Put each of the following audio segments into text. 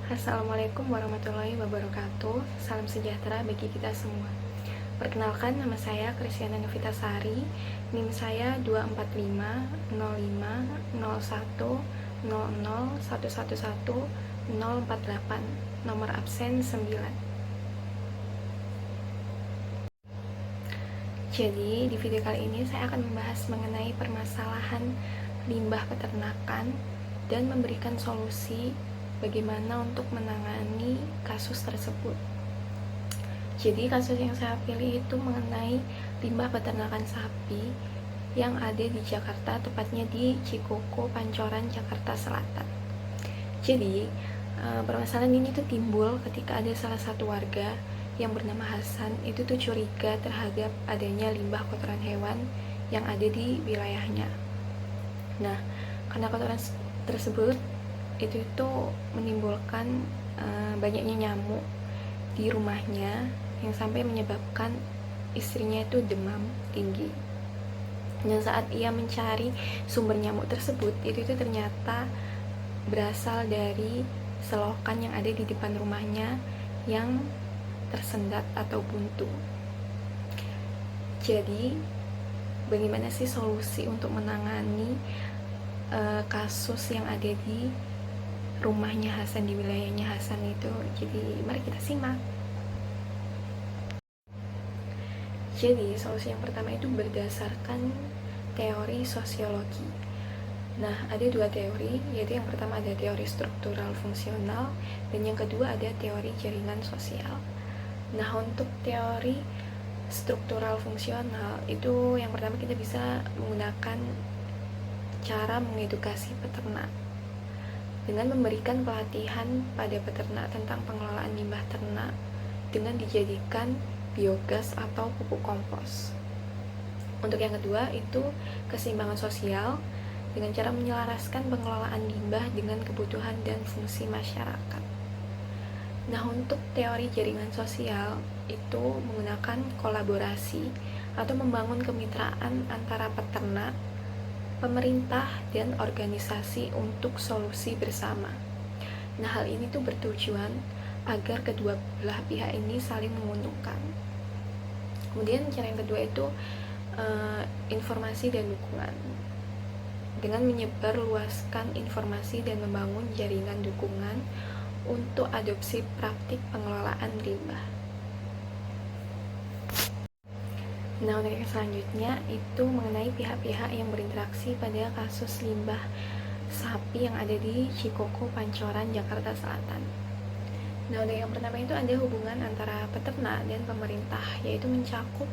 Assalamualaikum warahmatullahi wabarakatuh. Salam sejahtera bagi kita semua. Perkenalkan, nama saya Kristiana Novitasari. NIM saya 245050100111048. Nomor absen 9. Jadi, di video kali ini saya akan membahas mengenai permasalahan limbah peternakan dan memberikan solusi bagaimana untuk menangani kasus tersebut. Jadi kasus yang saya pilih itu mengenai limbah peternakan sapi yang ada di Jakarta, tepatnya di Cikoko, Pancoran, Jakarta Selatan. Jadi permasalahan ini tuh timbul ketika ada salah satu warga yang bernama Hasan itu tuh curiga terhadap adanya limbah kotoran hewan yang ada di wilayahnya. Nah, karena kotoran tersebut itu menimbulkan banyaknya nyamuk di rumahnya yang sampai menyebabkan istrinya itu demam tinggi. Dan saat ia mencari sumber nyamuk tersebut, itu ternyata berasal dari selokan yang ada di depan rumahnya yang tersendat atau buntu. Jadi, bagaimana sih solusi untuk menangani kasus yang ada di rumahnya Hasan, di wilayahnya Hasan itu? Jadi mari kita simak. Jadi solusi yang pertama itu berdasarkan teori sosiologi. Nah, ada dua teori, yaitu yang pertama ada teori struktural fungsional dan yang kedua ada teori jaringan sosial. Nah, untuk teori struktural fungsional itu yang pertama kita bisa menggunakan cara mengedukasi peternak dengan memberikan pelatihan pada peternak tentang pengelolaan limbah ternak dengan dijadikan biogas atau pupuk kompos. Untuk yang kedua itu keseimbangan sosial dengan cara menyelaraskan pengelolaan limbah dengan kebutuhan dan fungsi masyarakat. Nah, untuk teori jaringan sosial itu menggunakan kolaborasi atau membangun kemitraan antara peternak, pemerintah, dan organisasi untuk solusi bersama. Nah, hal ini bertujuan agar kedua belah pihak ini saling menguntungkan. Kemudian cara yang kedua itu informasi dan dukungan. Dengan menyebarluaskan informasi dan membangun jaringan dukungan untuk adopsi praktik pengelolaan limbah. Nah, untuk yang selanjutnya itu mengenai pihak-pihak yang berinteraksi pada kasus limbah sapi yang ada di Cikoko, Pancoran, Jakarta Selatan. Nah, untuk yang pertama itu ada hubungan antara peternak dan pemerintah, yaitu mencakup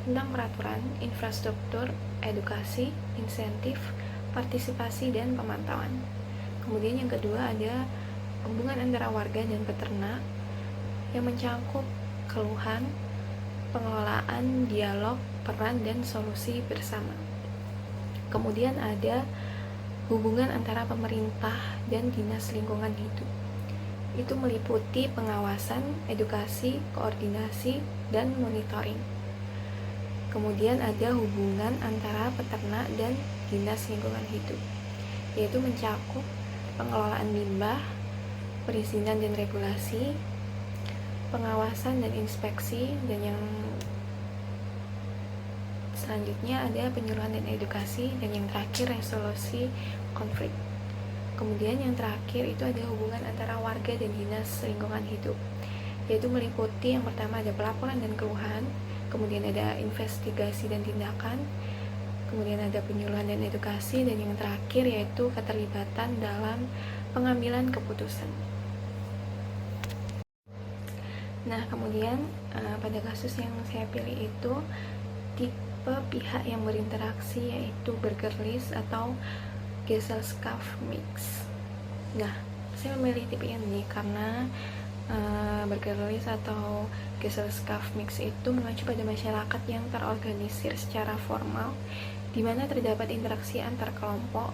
tentang peraturan, infrastruktur, edukasi, insentif, partisipasi, dan pemantauan. Kemudian yang kedua ada hubungan antara warga dan peternak yang mencakup keluhan, pengelolaan, dialog, peran, dan solusi bersama. Kemudian ada hubungan antara pemerintah dan dinas lingkungan hidup. Itu meliputi pengawasan, edukasi, koordinasi, dan monitoring. Kemudian ada hubungan antara peternak dan dinas lingkungan hidup, yaitu mencakup pengelolaan limbah, perizinan dan regulasi, pengawasan dan inspeksi, dan yang selanjutnya ada penyuluhan dan edukasi, dan yang terakhir resolusi konflik. Kemudian yang terakhir itu ada hubungan antara warga dan dinas lingkungan hidup, yaitu meliputi yang pertama ada pelaporan dan keluhan, kemudian ada investigasi dan tindakan, kemudian ada penyuluhan dan edukasi, dan yang terakhir yaitu keterlibatan dalam pengambilan keputusan. Nah, kemudian pada kasus yang saya pilih itu tipe pihak yang berinteraksi yaitu burger list atau Gesellschaft mix. Nah, saya memilih tipe ini karena burger list atau Gesellschaft mix itu mengacu pada masyarakat yang terorganisir secara formal, di mana terdapat interaksi antar kelompok,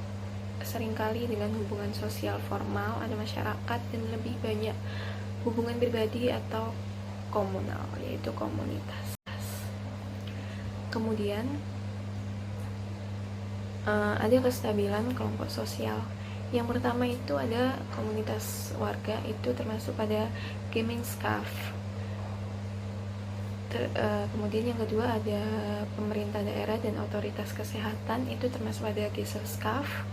seringkali dengan hubungan sosial formal, ada masyarakat, dan lebih banyak hubungan pribadi atau komunal, yaitu komunitas. Kemudian ada kestabilan kelompok sosial, Yang pertama itu ada komunitas warga, itu termasuk pada Gemeenschaft. Kemudian yang kedua ada pemerintah daerah dan otoritas kesehatan, itu termasuk pada Gesellschaft.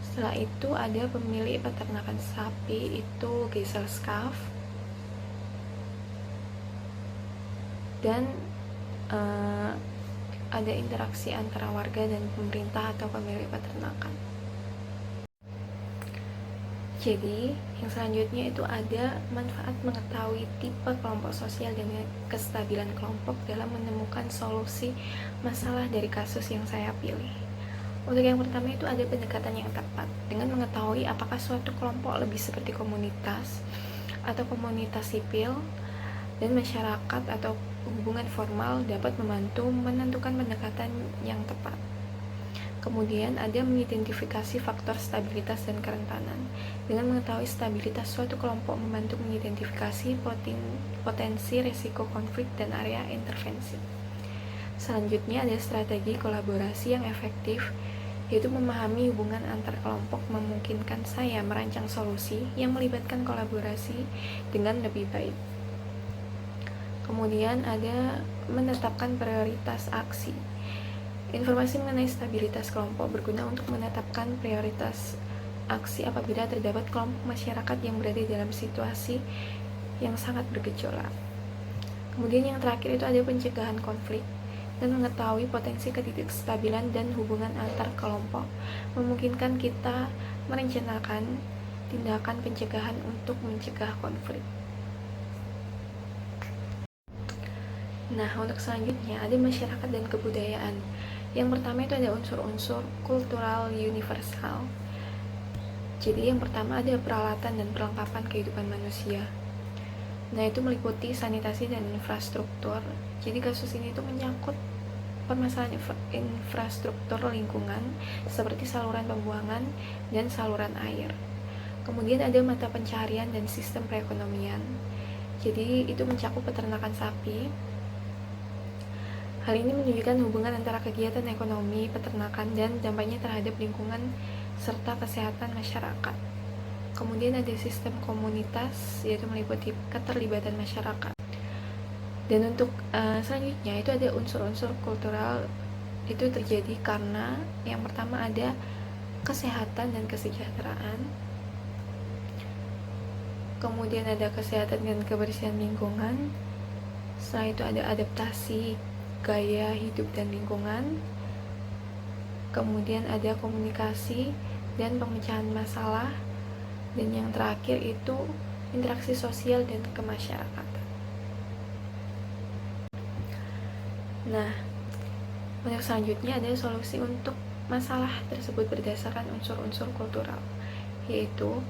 Setelah itu ada pemilik peternakan sapi, itu Gesellschaft. Dan ada interaksi antara warga dan pemerintah atau pemilik peternakan. Jadi, yang selanjutnya itu ada manfaat mengetahui tipe kelompok sosial dan kestabilan kelompok dalam menemukan solusi masalah dari kasus yang saya pilih. Untuk yang pertama itu ada pendekatan yang tepat. Dengan mengetahui apakah suatu kelompok lebih seperti komunitas atau komunitas sipil dan masyarakat atau hubungan formal dapat membantu menentukan pendekatan yang tepat. Kemudian ada mengidentifikasi faktor stabilitas dan kerentanan. Dengan mengetahui stabilitas suatu kelompok membantu mengidentifikasi potensi risiko konflik dan area intervensi. Selanjutnya ada strategi kolaborasi yang efektif, yaitu memahami hubungan antar kelompok memungkinkan saya merancang solusi yang melibatkan kolaborasi dengan lebih baik. Kemudian ada menetapkan prioritas aksi. Informasi mengenai stabilitas kelompok berguna untuk menetapkan prioritas aksi apabila terdapat kelompok masyarakat yang berada dalam situasi yang sangat bergejolak. Kemudian yang terakhir itu ada pencegahan konflik. Dan mengetahui potensi ketidakstabilan dan hubungan antar kelompok memungkinkan kita merencanakan tindakan pencegahan untuk mencegah konflik. Nah, untuk selanjutnya ada masyarakat dan kebudayaan. Yang pertama itu ada unsur-unsur kultural universal. Jadi yang pertama ada peralatan dan perlengkapan kehidupan manusia. Nah, itu meliputi sanitasi dan infrastruktur. Jadi kasus ini itu menyangkut permasalahan infrastruktur lingkungan seperti saluran pembuangan dan saluran air. Kemudian ada mata pencaharian dan sistem perekonomian. Jadi itu mencakup peternakan sapi. Hal ini menunjukkan hubungan antara kegiatan ekonomi, peternakan, dan dampaknya terhadap lingkungan serta kesehatan masyarakat. Kemudian ada sistem komunitas, yaitu meliputi keterlibatan masyarakat. Dan untuk selanjutnya itu ada unsur-unsur kultural, itu terjadi karena yang pertama ada kesehatan dan kesejahteraan. Kemudian ada kesehatan dan kebersihan lingkungan. Setelah itu ada adaptasi gaya hidup dan lingkungan. Kemudian ada komunikasi dan pemecahan masalah. Dan yang terakhir itu interaksi sosial dan kemasyarakatan. Nah, untuk selanjutnya ada solusi untuk masalah tersebut berdasarkan unsur-unsur kultural, yaitu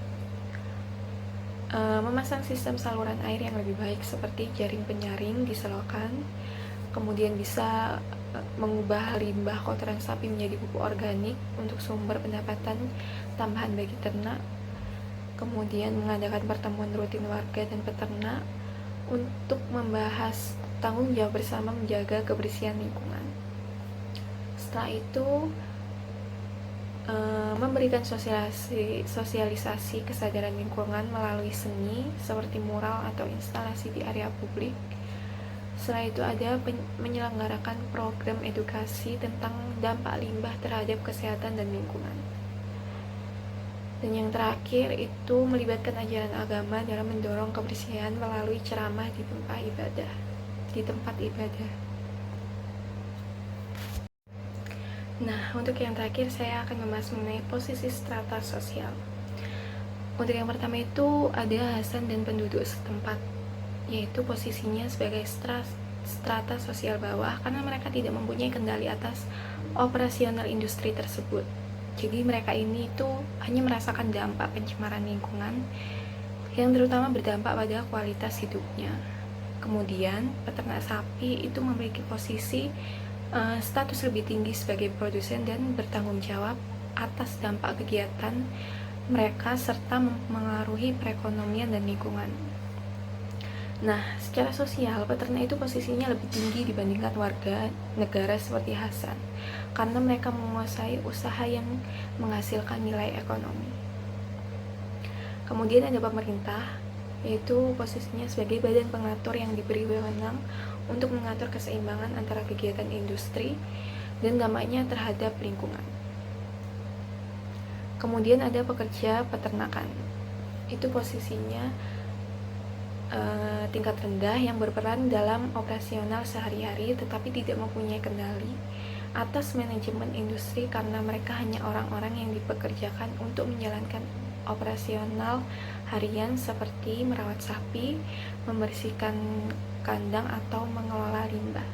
memasang sistem saluran air yang lebih baik seperti jaring penyaring di selokan. Kemudian bisa mengubah limbah kotoran sapi menjadi pupuk organik untuk sumber pendapatan tambahan bagi ternak. Kemudian mengadakan pertemuan rutin warga dan peternak untuk membahas tanggung jawab bersama menjaga kebersihan lingkungan. Setelah itu memberikan sosialisasi kesadaran lingkungan melalui seni seperti mural atau instalasi di area publik. Setelah itu ada menyelenggarakan program edukasi tentang dampak limbah terhadap kesehatan dan lingkungan. Dan yang terakhir itu melibatkan ajaran agama dalam mendorong kebersihan melalui ceramah di tempat ibadah. Nah, untuk yang terakhir saya akan membahas mengenai posisi strata sosial. Untuk yang pertama itu ada Hasan dan penduduk setempat, yaitu posisinya sebagai strata sosial bawah karena mereka tidak mempunyai kendali atas operasional industri tersebut. Jadi mereka ini itu hanya merasakan dampak pencemaran lingkungan yang terutama berdampak pada kualitas hidupnya. Kemudian peternak sapi itu memiliki posisi status lebih tinggi sebagai produsen dan bertanggung jawab atas dampak kegiatan mereka serta mempengaruhi perekonomian dan lingkungan. Nah, secara sosial, peternak itu posisinya lebih tinggi dibandingkan warga negara seperti Hasan, karena mereka menguasai usaha yang menghasilkan nilai ekonomi. Kemudian ada pemerintah, yaitu posisinya sebagai badan pengatur yang diberi wewenang untuk mengatur keseimbangan antara kegiatan industri dan dampaknya terhadap lingkungan. Kemudian ada pekerja peternakan, itu posisinya tingkat rendah yang berperan dalam operasional sehari-hari tetapi tidak mempunyai kendali atas manajemen industri karena mereka hanya orang-orang yang dipekerjakan untuk menjalankan operasional harian seperti merawat sapi, membersihkan kandang atau mengelola limbah.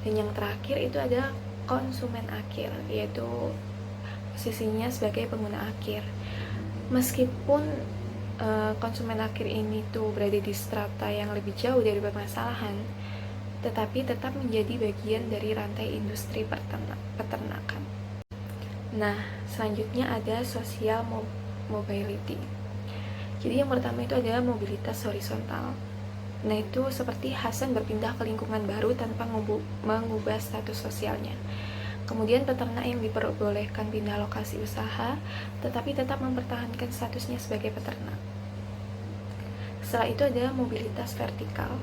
Dan yang terakhir itu ada konsumen akhir, yaitu posisinya sebagai pengguna akhir. Meskipun konsumen akhir ini tuh berada di strata yang lebih jauh dari permasalahan, tetapi tetap menjadi bagian dari rantai industri peternakan. Nah, selanjutnya ada social mobility. Jadi yang pertama itu adalah mobilitas horizontal. Nah, itu seperti Hasan berpindah ke lingkungan baru tanpa mengubah status sosialnya. Kemudian peternak yang diperbolehkan pindah lokasi usaha, tetapi tetap mempertahankan statusnya sebagai peternak. Setelah itu ada mobilitas vertikal.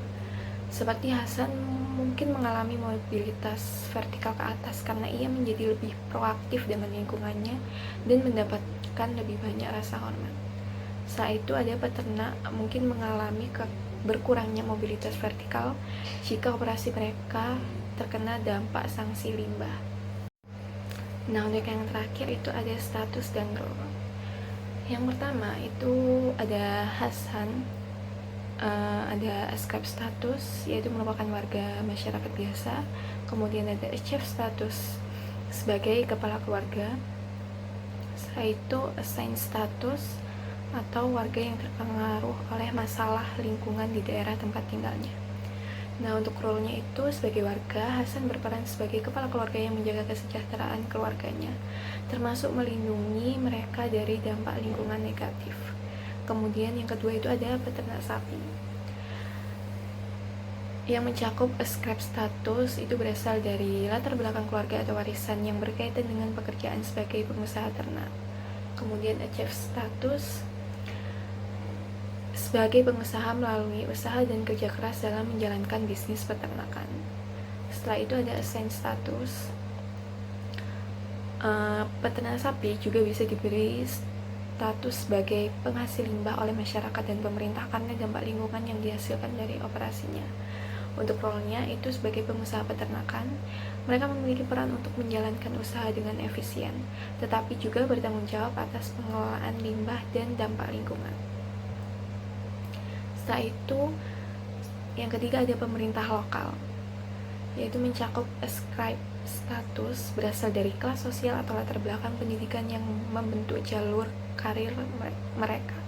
Seperti Hasan mungkin mengalami mobilitas vertikal ke atas karena ia menjadi lebih proaktif dengan lingkungannya dan mendapatkan lebih banyak rasa hormat. Setelah itu ada peternak mungkin mengalami berkurangnya mobilitas vertikal jika operasi mereka terkena dampak sanksi limbah. Nah, untuk yang terakhir itu ada status dan role. Yang pertama itu ada Hasan, ada askrib status, yaitu merupakan warga masyarakat biasa. Kemudian ada achieve status sebagai kepala keluarga. Setelah itu assign status atau warga yang terpengaruh oleh masalah lingkungan di daerah tempat tinggalnya. Nah, untuk role-nya itu sebagai warga, Hasan berperan sebagai kepala keluarga yang menjaga kesejahteraan keluarganya, termasuk melindungi mereka dari dampak lingkungan negatif. Kemudian yang kedua itu ada peternak sapi, yang mencakup ascribe status itu berasal dari latar belakang keluarga atau warisan yang berkaitan dengan pekerjaan sebagai pengusaha ternak. Kemudian achieve status sebagai pengusaha melalui usaha dan kerja keras dalam menjalankan bisnis peternakan. Setelah itu ada assign status. Peternak sapi juga bisa diberi status sebagai penghasil limbah oleh masyarakat dan pemerintah karena dampak lingkungan yang dihasilkan dari operasinya. Untuk role-nya itu sebagai pengusaha peternakan, mereka memiliki peran untuk menjalankan usaha dengan efisien, tetapi juga bertanggung jawab atas pengelolaan limbah dan dampak lingkungan. Setelah itu, yang ketiga ada pemerintah lokal, yaitu mencakup ascribe status berasal dari kelas sosial atau latar belakang pendidikan yang membentuk jalur karir mereka.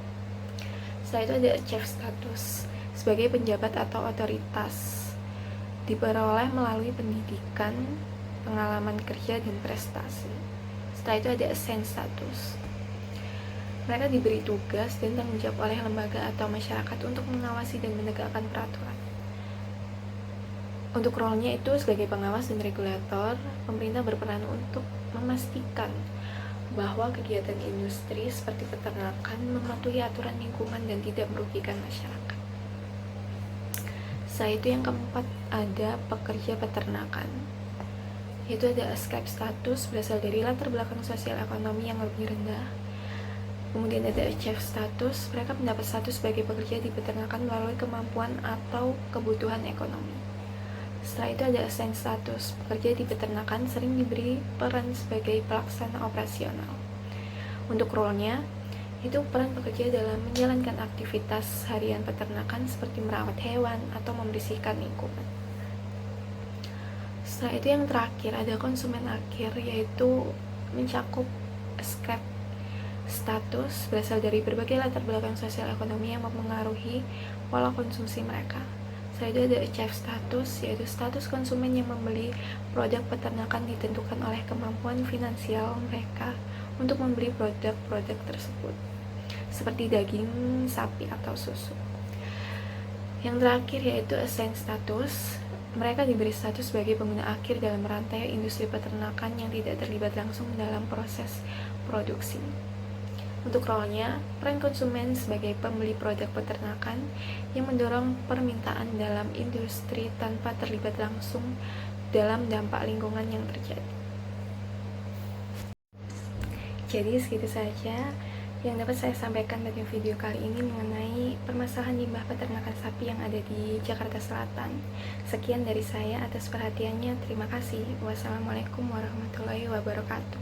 Setelah itu ada achieve status sebagai penjabat atau otoritas, diperoleh melalui pendidikan, pengalaman kerja, dan prestasi. Setelah itu ada assign status. Mereka diberi tugas dan tanggung jawab oleh lembaga atau masyarakat untuk mengawasi dan menegakkan peraturan. Untuk role-nya itu sebagai pengawas dan regulator, pemerintah berperan untuk memastikan bahwa kegiatan industri seperti peternakan mematuhi aturan lingkungan dan tidak merugikan masyarakat. Setelah itu yang keempat ada pekerja peternakan, yaitu ada ascribe status berasal dari latar belakang sosial ekonomi yang lebih rendah. Kemudian ada achieve status, mereka mendapat status sebagai pekerja di peternakan melalui kemampuan atau kebutuhan ekonomi. Setelah itu ada assign status, pekerja di peternakan sering diberi peran sebagai pelaksana operasional. Untuk role-nya, itu peran pekerja dalam menjalankan aktivitas harian peternakan seperti merawat hewan atau membersihkan lingkungan. Setelah itu yang terakhir ada konsumen akhir, yaitu mencakup ascribe status berasal dari berbagai latar belakang sosial ekonomi yang mempengaruhi pola konsumsi mereka. Setelah itu ada achieve status, yaitu status konsumen yang membeli produk peternakan ditentukan oleh kemampuan finansial mereka untuk membeli produk-produk tersebut, seperti daging sapi atau susu. Yang terakhir yaitu assign status. Mereka diberi status sebagai pengguna akhir dalam rantai industri peternakan yang tidak terlibat langsung dalam proses produksi. Untuk role-nya, peran konsumen sebagai pembeli produk peternakan yang mendorong permintaan dalam industri tanpa terlibat langsung dalam dampak lingkungan yang terjadi. Jadi segitu saja yang dapat saya sampaikan dari video kali ini mengenai permasalahan limbah peternakan sapi yang ada di Jakarta Selatan. Sekian dari saya atas perhatiannya. Terima kasih. Wassalamualaikum warahmatullahi wabarakatuh.